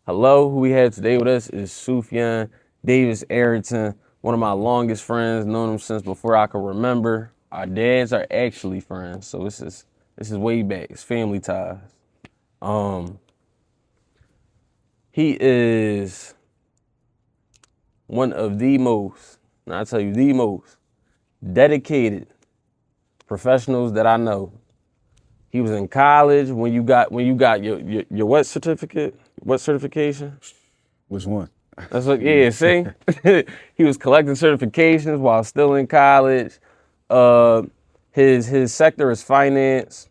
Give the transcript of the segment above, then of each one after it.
Hello, who we have today with us is Sufyan Davis Arrington, one of my longest friends, known him since before I can remember. Our dads are actually friends, so this is way back. It's family ties. Um, he is one of the most, and I tell you the most dedicated professionals that I know. He was in college when you got your what certificate? What certification? Which one? That's what, yeah, see? He was collecting certifications while still in college. Uh, his sector is finance.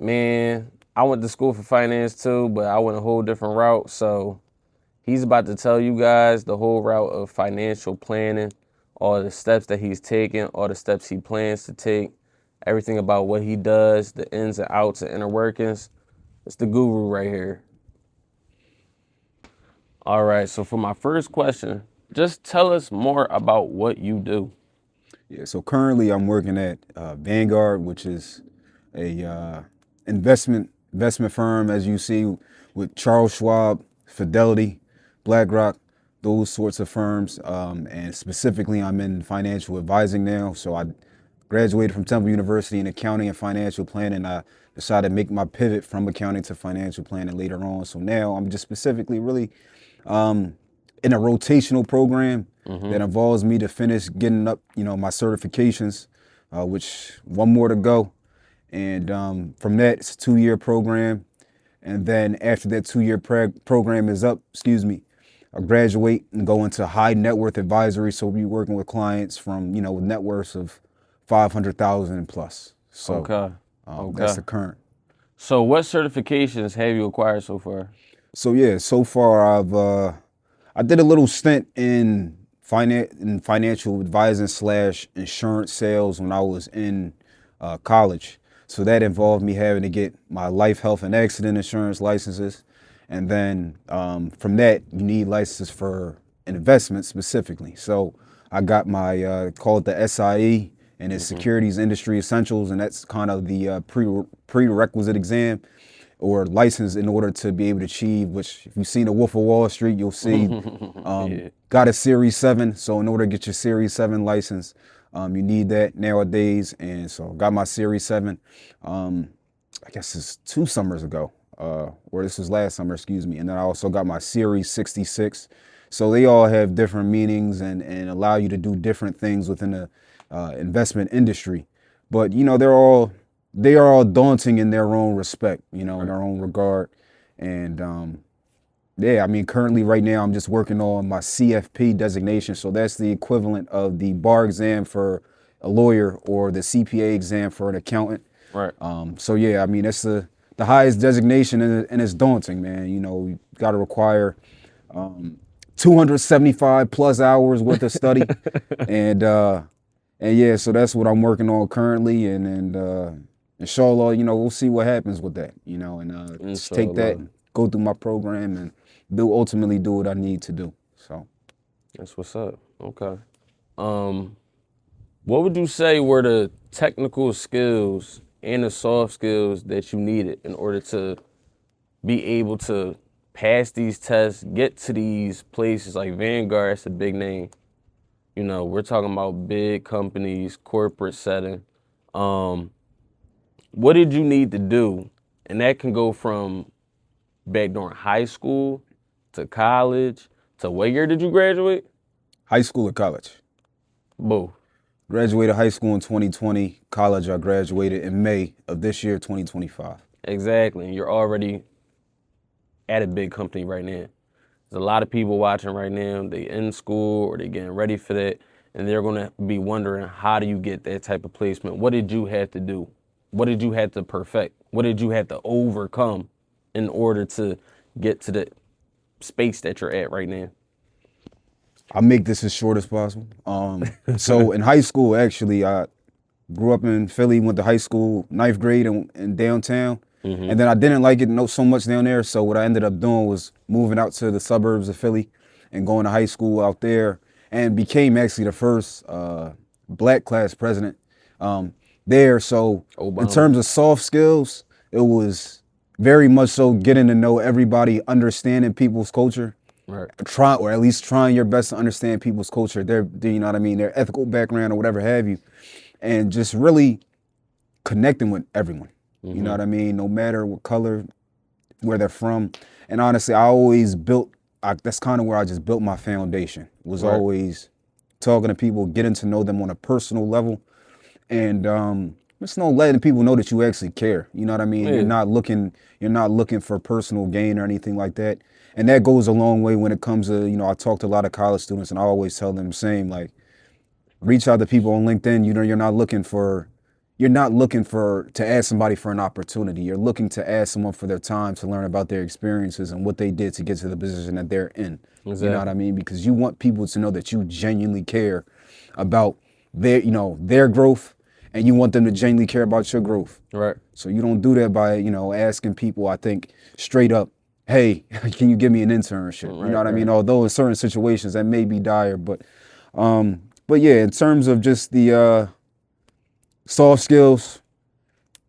Man, I went to school for finance too, but I went a whole different route. So he's about to tell you guys the whole route of financial planning, all the steps that he's taking, all the steps he plans to take, everything about what he does, the ins and outs and inner workings. It's the guru right here. All right, so for my first question, just tell us more about what you do. Yeah, so currently I'm working at Vanguard, which is a investment firm, as you see, with Charles Schwab, Fidelity, BlackRock, those sorts of firms. And specifically, I'm in financial advising now. So I graduated from Temple University in accounting and financial planning. I decided to make my pivot from accounting to financial planning later on. So now I'm just specifically really in a rotational program that involves me to finish getting up, my certifications, which one more to go. And from that, it's a 2-year program. And then after that 2-year program is up, I graduate and go into high net worth advisory. So we'll be working with clients from, with net worths of 500,000 and plus. So Okay. that's Okay. the current. So what certifications have you acquired so far? So yeah, so far I did a little stint in financial advising slash insurance sales when I was in college. So that involved me having to get my life, health, and accident insurance licenses, and then from that you need licenses for investment specifically. So I got my call it the SIE, and it's Securities Industry Essentials, and that's kind of the prerequisite exam or license in order to be able to achieve, which if you've seen The Wolf of Wall Street, you'll see Yeah. got a Series 7. So in order to get your Series 7 license, you need that nowadays. And so got my Series 7, I guess it's 2 summers ago, or this was last summer, excuse me. And then I also got my Series 66. So they all have different meanings and allow you to do different things within the investment industry. But, they are all daunting in their own respect, in their own regard. And yeah, I mean, currently right now I'm just working on my CFP designation. So that's the equivalent of the bar exam for a lawyer or the CPA exam for an accountant. Right. So yeah, I mean, that's the highest designation, and it's daunting, man. You got to require 275 plus hours worth of study. and yeah, so that's what I'm working on currently. And inshallah, we'll see what happens with that, and just take that, Inshallah. go through my program, and ultimately do what I need to do. So That's what's up. Okay. Um, what would you say were the technical skills and the soft skills that you needed in order to be able to pass these tests, get to these places like Vanguard? That's a big name. We're talking about big companies, corporate setting. Um, what did you need to do? And that can go from back during high school to college to what year did you graduate? high school or college? Both. Graduated high school in 2020. College, I graduated in May of this year, 2025. Exactly. And you're already at a big company right now. There's a lot of people watching right now. They in school or they getting ready for that, and they're gonna be wondering, how do you get that type of placement? What did you have to do? What did you have to perfect? What did you have to overcome in order to get to the space that you're at right now? I'll make this as short as possible. So in high school, actually, I grew up in Philly, went to high school, ninth grade in downtown. And then I didn't like it so much down there. So what I ended up doing was moving out to the suburbs of Philly and going to high school out there, and became actually the first black class president there. So in Obama. terms of soft skills, it was very much so getting to know everybody, understanding people's culture, Right. or at least trying your best to understand people's culture, you know what I mean, their ethical background or whatever have you, and just really connecting with everyone. You know what I mean? No matter what color, where they're from. And honestly, that's kind of where I just built my foundation, was Right. always talking to people, getting to know them on a personal level, and just letting people know that you actually care. You know what I mean? Yeah. You're not looking for personal gain or anything like that. And that goes a long way when it comes to, I talk to a lot of college students, and I always tell them the same, like, reach out to people on LinkedIn. You're not looking for to ask somebody for an opportunity. You're looking to ask someone for their time to learn about their experiences and what they did to get to the position that they're in. Exactly. You know what I mean? Because you want people to know that you genuinely care about their growth, and you want them to genuinely care about your growth. Right. So you don't do that by, asking people, I think, straight up, hey, can you give me an internship? Right, You know what I right. mean? Although in certain situations that may be dire, but yeah, in terms of just the soft skills,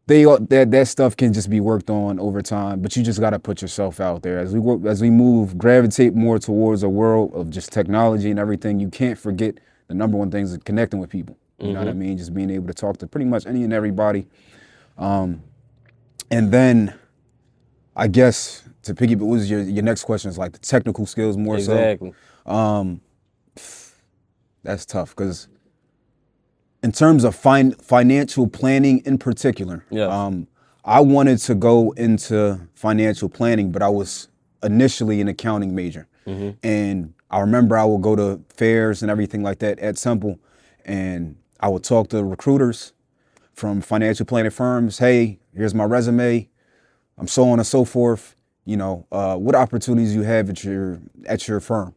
that stuff can just be worked on over time, but you just got to put yourself out there. As we gravitate more towards a world of just technology and everything, you can't forget the number one thing is connecting with people. You know what I mean? Just being able to talk to pretty much any and everybody. And then I guess to piggyback, what was your next question is like the technical skills more Exactly. so. That's tough because in terms of financial planning in particular, Yes. I wanted to go into financial planning, but I was initially an accounting major. And I remember I would go to fairs and everything like that at Temple, and I would talk to recruiters from financial planning firms. Hey, here's my resume. I'm so on and so forth. What opportunities you have at your firm?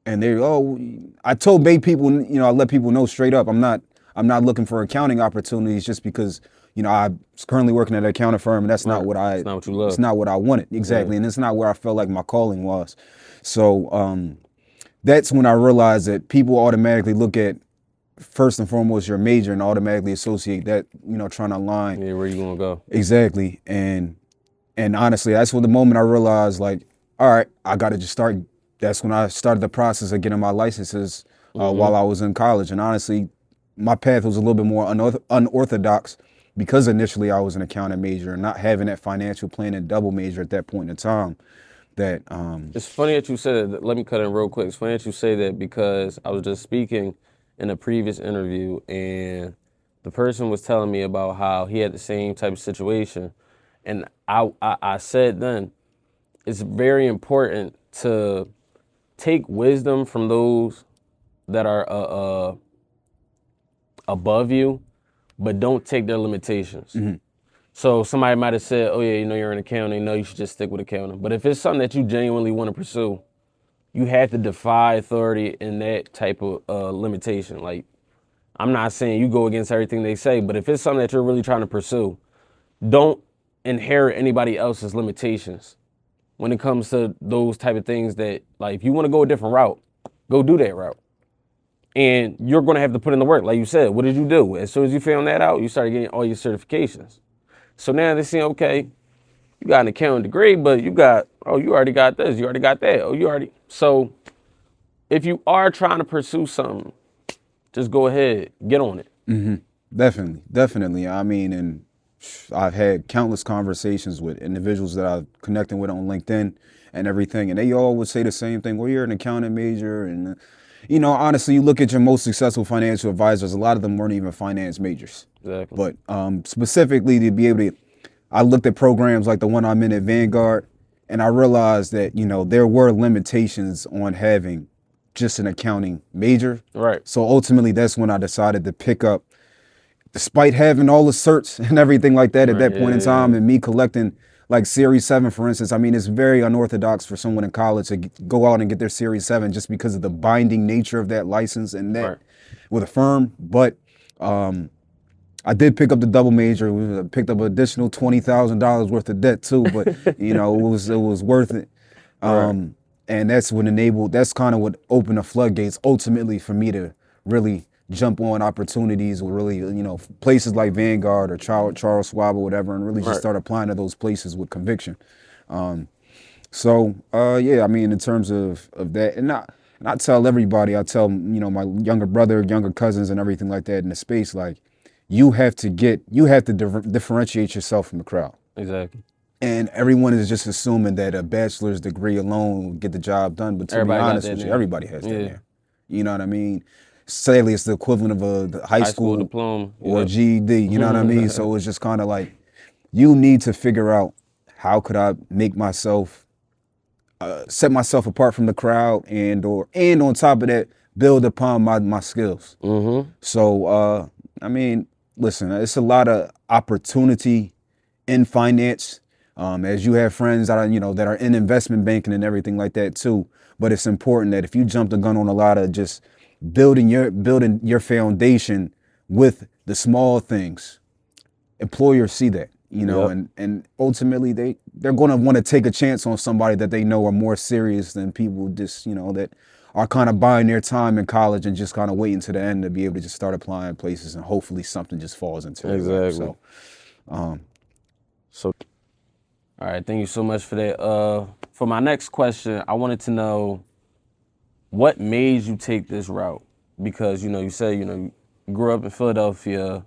And I told people, I let people know straight up, I'm not looking for accounting opportunities just because, I'm currently working at an accounting firm, and that's not what It's not what you love. it's not what I wanted. Exactly. Yeah. And it's not where I felt like my calling was. So that's when I realized that people automatically look at, first and foremost, your major and automatically associate that, trying to align. Yeah, where you gonna go? Exactly. And honestly, that's the moment I realized, like, all right, I got to just start. That's when I started the process of getting my licenses while I was in college. And honestly, my path was a little bit more unorthodox because initially I was an accounting major and not having that financial planning double major at that point in time. That It's funny that you said that. Let me cut in real quick. It's funny that you say that because I was just speaking in a previous interview, and the person was telling me about how he had the same type of situation, and I said then it's very important to take wisdom from those that are above you, but don't take their limitations. So somebody might have said, oh yeah, you're an accounting, no, you should just stick with accounting. But if it's something that you genuinely want to pursue, you have to defy authority in that type of limitation. Like, I'm not saying you go against everything they say, but if it's something that you're really trying to pursue, don't inherit anybody else's limitations when it comes to those type of things that, like, if you want to go a different route, go do that route. And you're going to have to put in the work. Like you said, what did you do? As soon as you found that out, you started getting all your certifications. So now they say, okay, you got an accounting degree, but you already got this, you already got that. So if you are trying to pursue something, just go ahead, get on it. Definitely. I mean, and I've had countless conversations with individuals that I've connected with on LinkedIn and everything, and they all would say the same thing. Well, you're an accounting major, and honestly, you look at your most successful financial advisors, a lot of them weren't even finance majors. Exactly. But specifically to be able to, I looked at programs like the one I'm in at Vanguard, and I realized that, there were limitations on having just an accounting major. Right. So ultimately, that's when I decided to pick up, despite having all the certs and everything like that at that point in time, and me collecting like Series 7, for instance. I mean, it's very unorthodox for someone in college to go out and get their Series 7 just because of the binding nature of that license and that with a firm. But I did pick up the double major. We picked up an additional $20,000 worth of debt too, but it was worth it. And that's kind of what opened the floodgates ultimately for me to really jump on opportunities with really, places like Vanguard or Charles Schwab or whatever, and really just Right. start applying to those places with conviction. Yeah, I mean, in terms of that, and I tell everybody, I tell, my younger brother, younger cousins and everything like that in the space, like, you have to differentiate yourself from the crowd. Exactly. And everyone is just assuming that a bachelor's degree alone will get the job done. But to Everybody be got honest that with you, now. everybody has that Yeah. now. You know what I mean? Sadly, it's the equivalent of the high High school school diploma. or Yep. GED. You know what I mean? So it's just kind of like, you need to figure out, how could I make myself, set myself apart from the crowd, and on top of that, build upon my skills. So I mean, listen, it's a lot of opportunity in finance, as you have friends that are in investment banking and everything like that too. But it's important that if you jump the gun on a lot of just building your foundation with the small things, employers see that, Yep. and ultimately they're going to want to take a chance on somebody that they know are more serious than people just, that are kind of buying their time in college and just kind of waiting to the end to be able to just start applying places, and hopefully something just falls into their lap. Exactly. So, all right. Thank you so much for that. For my next question, I wanted to know what made you take this route, because you said you grew up in Philadelphia.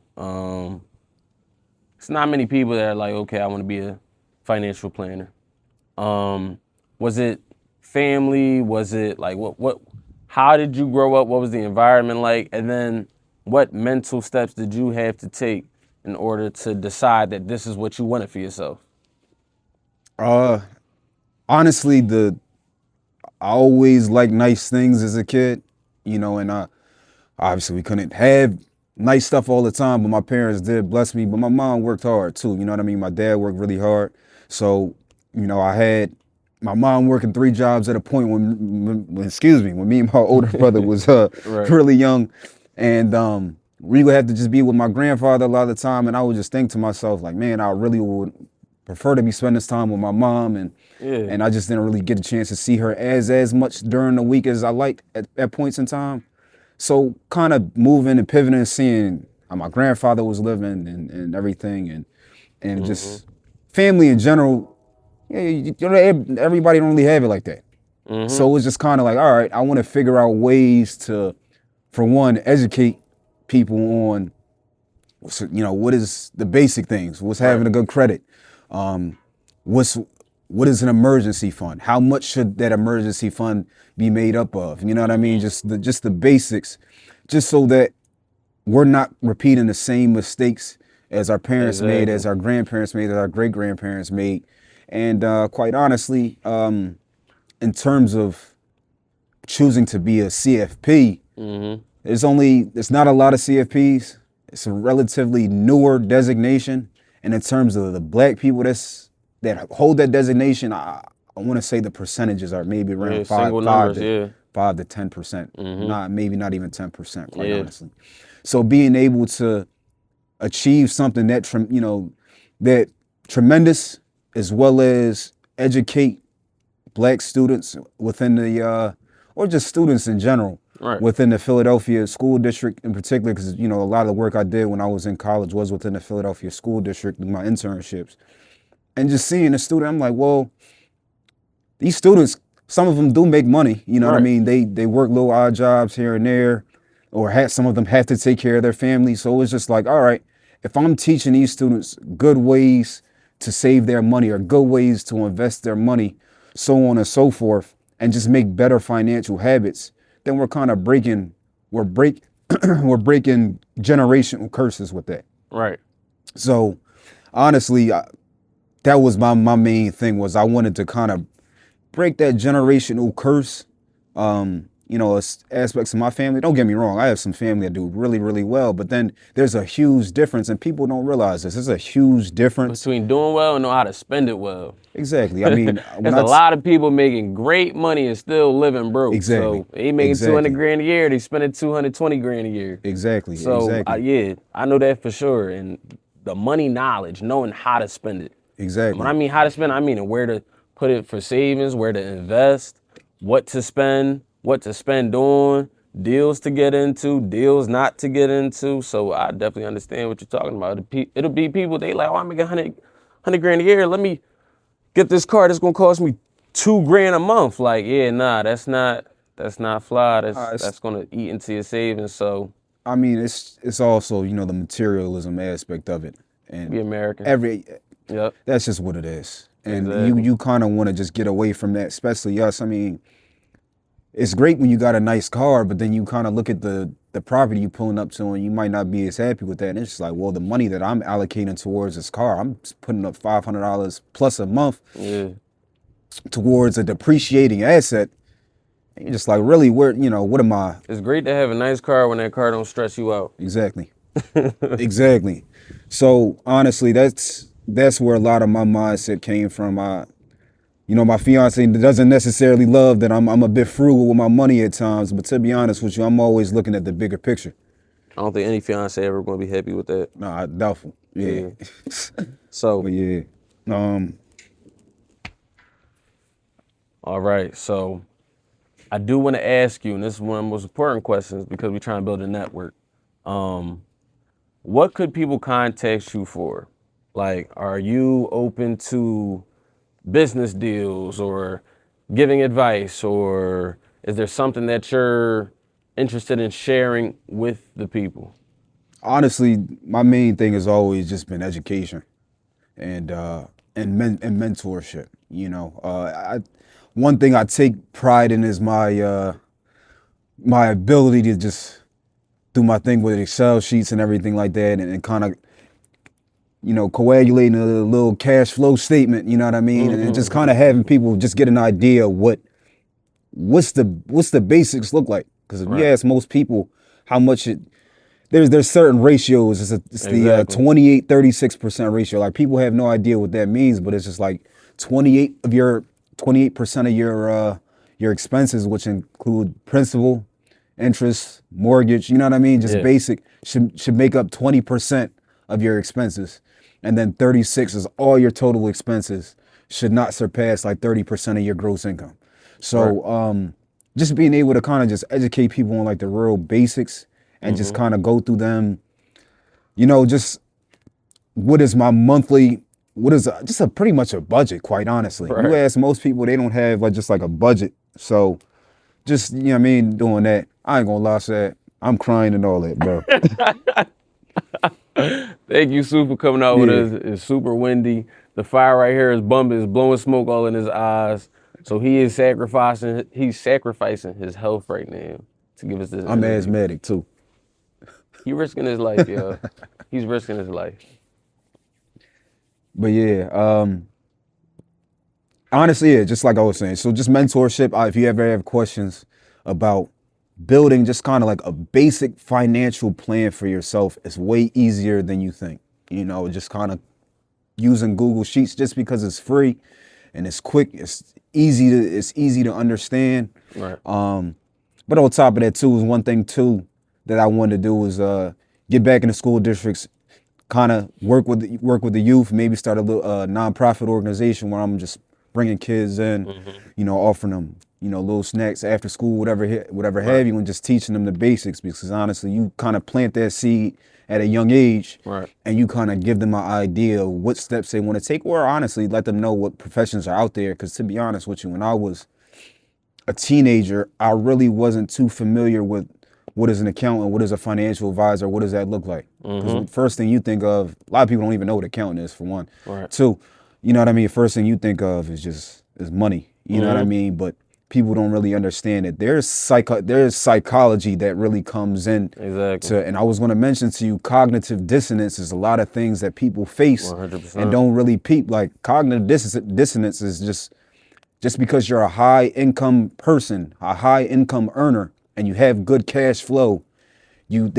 It's not many people that are like, okay, I want to be a financial planner. Was it family? Was it like what? How did you grow up? What was the environment like? And then what mental steps did you have to take in order to decide that this is what you wanted for yourself? Honestly, I always liked nice things as a kid, and obviously we couldn't have nice stuff all the time, but my parents did bless me. But my mom worked hard too, you know what I mean? My dad worked really hard. So, I had my mom working 3 jobs at a point when me and my older brother was Right. really young. And we would have to just be with my grandfather a lot of the time. And I would just think to myself, like, man, I really would prefer to be spending this time with my mom. And I just didn't really get a chance to see her as much during the week as I liked at points in time. So kind of moving and pivoting and seeing how my grandfather was living and everything, and just family in general. Yeah, everybody don't really have it like that. So it was just kind of like, all right, I want to figure out ways to, for one, educate people on, what is the basic things, what's having a good credit, what is an emergency fund, how much should that emergency fund be made up of, you know what I mean? Just the basics, just so that we're not repeating the same mistakes as our parents made, as our grandparents made, as our great grandparents made. And quite honestly, in terms of choosing to be a CFP, there's not a lot of CFPs. It's a relatively newer designation, and in terms of the black people that hold that designation, I want to say the percentages are maybe around 5 to 10%, not even 10%, quite honestly. So being able to achieve something that that tremendous, as well as educate black students within or just students in general, within the Philadelphia school district in particular, because a lot of the work I did when I was in college was within the Philadelphia school district with my internships. And just seeing a student, I'm like, well, these students, some of them do make money, you know what I mean? They work little odd jobs here and there, or some of them have to take care of their family. So it's just like, all right, if I'm teaching these students good ways to save their money or good ways to invest their money, so on and so forth, and just make better financial habits, then we're kind of breaking generational curses with that. Right. So honestly, that was my main thing, was I wanted to kind of break that generational curse. Aspects of my family, don't get me wrong, I have some family that do really, really well, but then there's a huge difference, and people don't realize this. There's a huge difference between doing well and know how to spend it well. Exactly. I mean, there's a lot of people making great money and still living broke. Exactly. So they making 200 grand a year, they spending 220 grand a year. Exactly. So exactly. I know that for sure. And the money knowledge, knowing how to spend it. Exactly. And when I mean how to spend, I mean where to put it for savings, where to invest, what to spend on, deals to get into, deals not to get into. So I definitely understand what you're talking about. It'll be people, they like, oh, I'm making 100 grand a year. Let me get this car that's gonna cost me $2 grand a month. Like, yeah, nah, that's not fly. That's gonna eat into your savings. So I mean, it's also, you know, the materialism aspect of it, and be American. Yep. that's just what it is. And Exactly. you kind of want to just get away from that, especially us. I mean, it's great when you got a nice car, but then you kind of look at the property you pulling up to, and you might not be as happy with that. And it's just like, well, the money that I'm allocating towards this car, I'm just putting up $500 plus a month Yeah. towards a depreciating asset. And you're just like, really, where, you know, what am I? It's great to have a nice car when that car don't stress you out. Exactly. Exactly. So honestly, that's where a lot of my mindset came from. You know, my fiance doesn't necessarily love that I'm a bit frugal with my money at times, but to be honest with you, I'm always looking at the bigger picture. I don't think any fiance ever gonna be happy with that. Nah, doubtful. Yeah. So, But yeah. all right. So I do want to ask you, and this is one of the most important questions because we're trying to build a network. What could people contact you for? Like, are you open to business deals or giving advice, or is there something that you're interested in sharing with the people? Honestly, my main thing has always just been education and and mentorship. You know, one thing I take pride in is my ability to just do my thing with Excel sheets and everything like that, and kind of, you know, coagulating a little cash flow statement. You know what I mean, and just kind of having people just get an idea of what's the basics look like. Because if you ask most people how much there's certain ratios. It's the 28-36% ratio. Like, people have no idea what that means, but it's just like 28% of your expenses, which include principal, interest, mortgage. You know what I mean? Just basic should make up 20% of your expenses, and then 36 is all your total expenses. Should not surpass like 30% of your gross income. So just being able to kind of just educate people on like the real basics and just kind of go through them, you know, just what is my monthly, just a pretty much a budget, quite honestly. You ask most people, they don't have like just like a budget. So just, you know what I mean, doing that, I ain't gonna lie, Sad, I'm crying and all that, bro. Thank you, Sue, for coming out with us. It's super windy. The fire right here is bumping, is blowing smoke all in his eyes. So he's sacrificing his health right now to give us this. I'm asthmatic too. He's risking his life, yo. He's risking his life. But yeah, honestly, yeah, just like I was saying. So just mentorship. If you ever have questions about building just kind of like a basic financial plan for yourself, it's way easier than you think. You know, just kind of using Google Sheets just because it's free and it's quick. It's easy to understand. Right. But on top of that too, is one thing too that I wanted to do was get back in the school districts, kind of work with the youth, maybe start a little nonprofit organization where I'm just bringing kids in, you know, offering them, you know, little snacks after school, whatever have you, and just teaching them the basics. Because honestly, you kind of plant that seed at a young age, and you kind of give them an idea of what steps they want to take, or honestly let them know what professions are out there. Because to be honest with you, when I was a teenager, I really wasn't too familiar with what is an accountant, what is a financial advisor, what does that look like? Because the first thing you think of, a lot of people don't even know what accountant is, for one. Two, you know what I mean? First thing you think of is money. You know what I mean? But people don't really understand that there's psychology that really comes in. And I was going to mention to you, cognitive dissonance is a lot of things that people face 100%. and don't really peep. Like, cognitive dissonance is just because you're a high income person, a high income earner, and you have good cash flow, you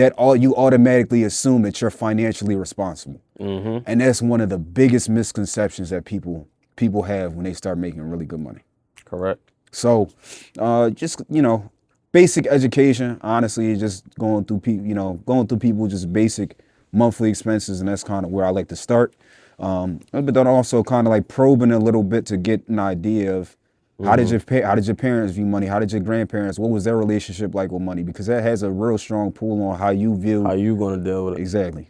automatically assume that you're financially responsible. And that's one of the biggest misconceptions that people have when they start making really good money. Correct. So just, you know, basic education, honestly, just going through people just basic monthly expenses, and that's kind of where I like to start. But then also kind of like probing a little bit to get an idea of How did your parents view money? How did your grandparents? What was their relationship like with money? Because that has a real strong pull on how you How view. you gonna deal with it? Exactly.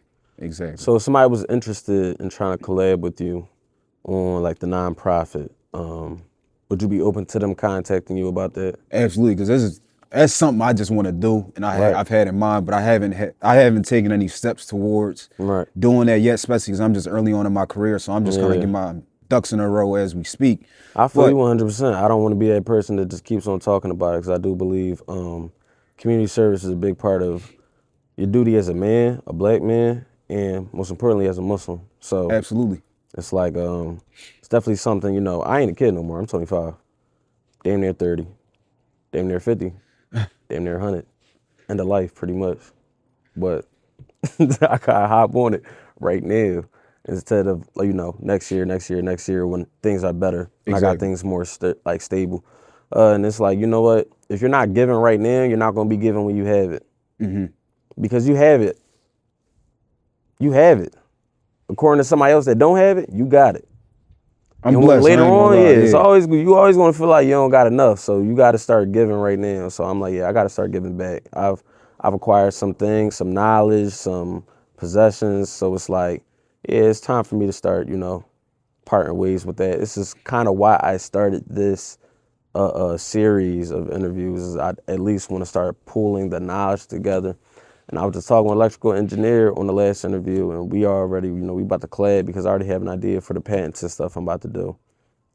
So if somebody was interested in trying to collab with you on like the nonprofit, would you be open to them contacting you about that? Absolutely, because that's something I just want to do, and Right. I've had in mind, but I haven't taken any steps towards Right. doing that yet, especially because I'm just early on in my career, so I'm just kind of Yeah. getting my ducks in a row as we speak. I feel But you 100%. I don't want to be that person that just keeps on talking about it because I do believe community service is a big part of your duty as a man, a black man, and most importantly as a Muslim. So absolutely, it's like it's definitely something, you know, I ain't a kid no more. I'm 25, damn near 30, damn near 50, damn near 100, end of life pretty much. But I gotta hop on it right now instead of, you know, next year when things are better and I got exactly. things more stable. And it's like, you know what? If you're not giving right now, you're not gonna be giving when you have it. Because you have it. You have it. According to somebody else that don't have it, you got it. I'm And when blessed. later I ain't on, gonna yeah, lie. it's Yeah, always you always gonna feel like you don't got enough. So you got to start giving right now. So I'm like, yeah, I got to start giving back. I've acquired some things, some knowledge, some possessions. So it's like, yeah, it's time for me to start, you know, parting ways with that. This is kind of why I started this series of interviews. Is I at least want to start pulling the knowledge together. And I was just talking with an electrical engineer on the last interview, and we already, you know, we about to collab because I already have an idea for the patents and stuff I'm about to do.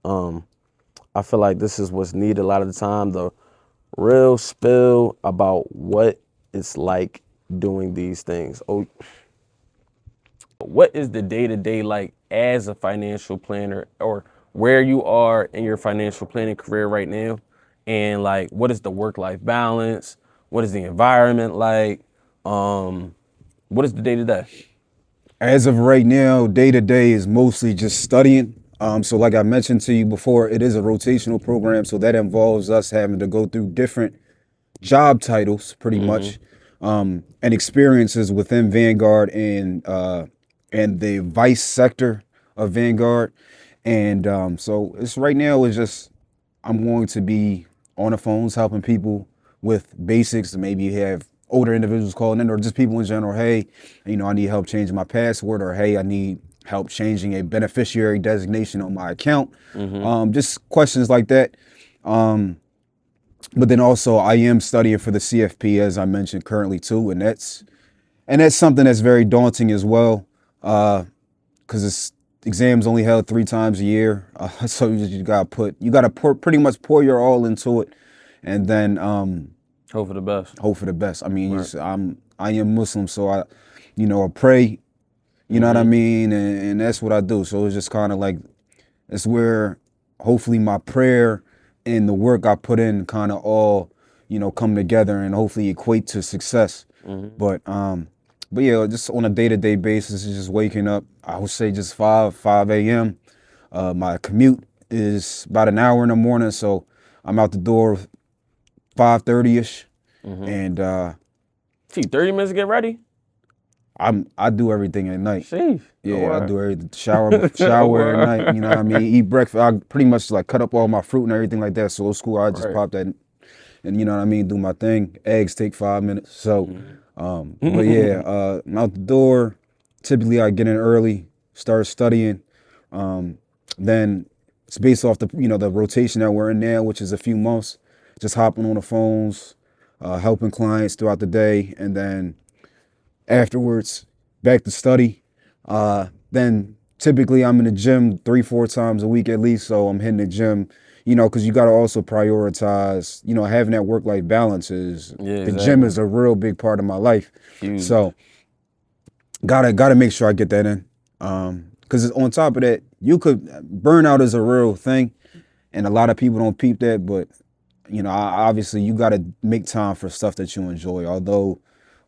I feel like this is what's needed a lot of the time, the real spill about what it's like doing these things. Oh, what is the day-to-day like as a financial planner, or where you are in your financial planning career right now? And like, what is the work-life balance? What is the environment like? What is the day-to-day? as of right now, day to day is mostly just studying. So like I mentioned to you before, it is a rotational program, so that involves us having to go through different job titles pretty much, and experiences within Vanguard and the vice sector of Vanguard. And so it's right now is just I'm going to be on the phones helping people with basics. Maybe you have older individuals calling in, or just people in general. Hey, you know, I need help changing my password, or hey, I need help changing a beneficiary designation on my account. Just questions like that. But then also I am studying for the CFP, as I mentioned currently too, and that's something that's very daunting as well, because it's exams only held 3 times a year, so you gotta pretty much pour your all into it, and then Hope for the best. hope for the best. I mean, Right. I am Muslim, so I pray, you know what I mean, and that's what I do. So it's just kind of like it's where hopefully my prayer and the work I put in kind of all, come together and hopefully equate to success. But yeah, just on a day-to-day basis, it's just waking up. I would say just 5 a.m. My commute is about an hour in the morning, so I'm out the door 5:30ish, and Gee, 30 minutes to get ready? I do everything at night. Sheesh. Yeah, I do everything. Oh, Shower at word. night. You know what I mean? Eat breakfast. I pretty much like cut up all my fruit and everything like that. So old school, I just Right. pop that, and you know what I mean. Do my thing. Eggs take 5 minutes. So, but yeah, I'm out the door. Typically, I get in early, start studying. Then it's based off the rotation that we're in now, which is a few months. Just hopping on the phones, helping clients throughout the day, and then afterwards, back to study. Then typically I'm in the gym 3-4 times a week at least. So I'm hitting the gym, because you got to also prioritize, having that work-life balance is Yeah, the gym exactly. is a real big part of my life. Huge. So gotta make sure I get that in. Because on top of that, burnout is a real thing, and a lot of people don't peep that. But obviously you got to make time for stuff that you enjoy. Although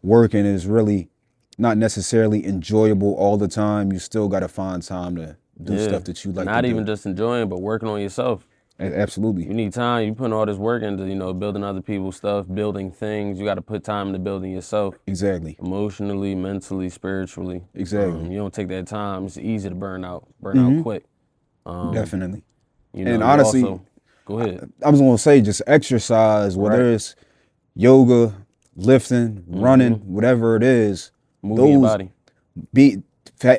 working is really not necessarily enjoyable all the time, you still got to find time to do Yeah. stuff that you like to Not even do. just enjoying, but working on yourself. Absolutely. You need time. You putting all this work into, building other people's stuff, building things. You got to put time into building yourself. Exactly. Emotionally, mentally, spiritually. Exactly. You don't take that time, it's easy to burn out quick. Definitely. You know, And you honestly, also Go ahead. I was gonna say just exercise, whether Right. it's yoga, lifting, running, whatever it is. Moving your Those body. be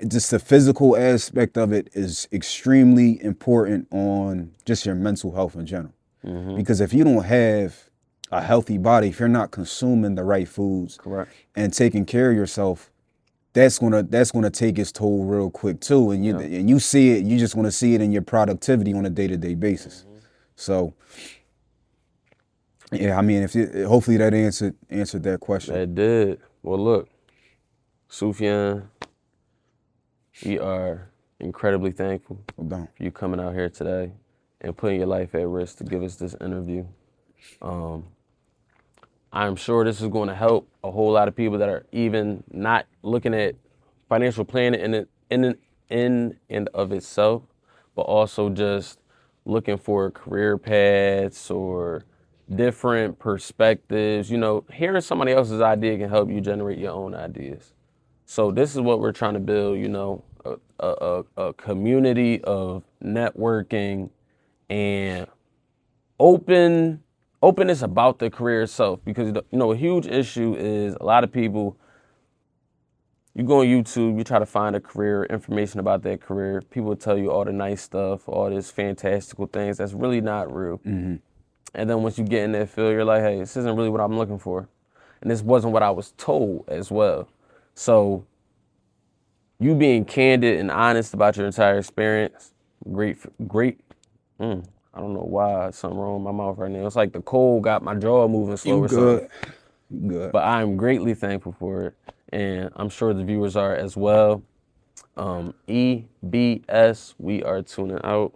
just the physical aspect of it is extremely important on just your mental health in general. Because if you don't have a healthy body, if you're not consuming the right foods Correct. and taking care of yourself, that's gonna take its toll real quick too. And you see it, you just want to see it in your productivity on a day-to-day basis. So yeah, I mean, hopefully that answered that question. That did. Well, look, Sufyan, we are incredibly thankful Hold on. for you coming out here today and putting your life at risk to give us this interview. I'm sure this is going to help a whole lot of people that are even not looking at financial planning in and of itself, but also just looking for career paths or different perspectives. You know, hearing somebody else's idea can help you generate your own ideas. So this is what we're trying to build, you know, a community of networking and openness about the career itself. Because, you know, a huge issue is a lot of people, you go on YouTube, you try to find a career, information about that career. People will tell you all the nice stuff, all this fantastical things that's really not real. And then once you get in that field, you're like, hey, this isn't really what I'm looking for. And this wasn't what I was told as well. So you being candid and honest about your entire experience, great. I don't know why something wrong with my mouth right now. It's like the cold got my jaw moving slow You or something. good? You good? But I'm greatly thankful for it, and I'm sure the viewers are as well. EBS, we are tuning out.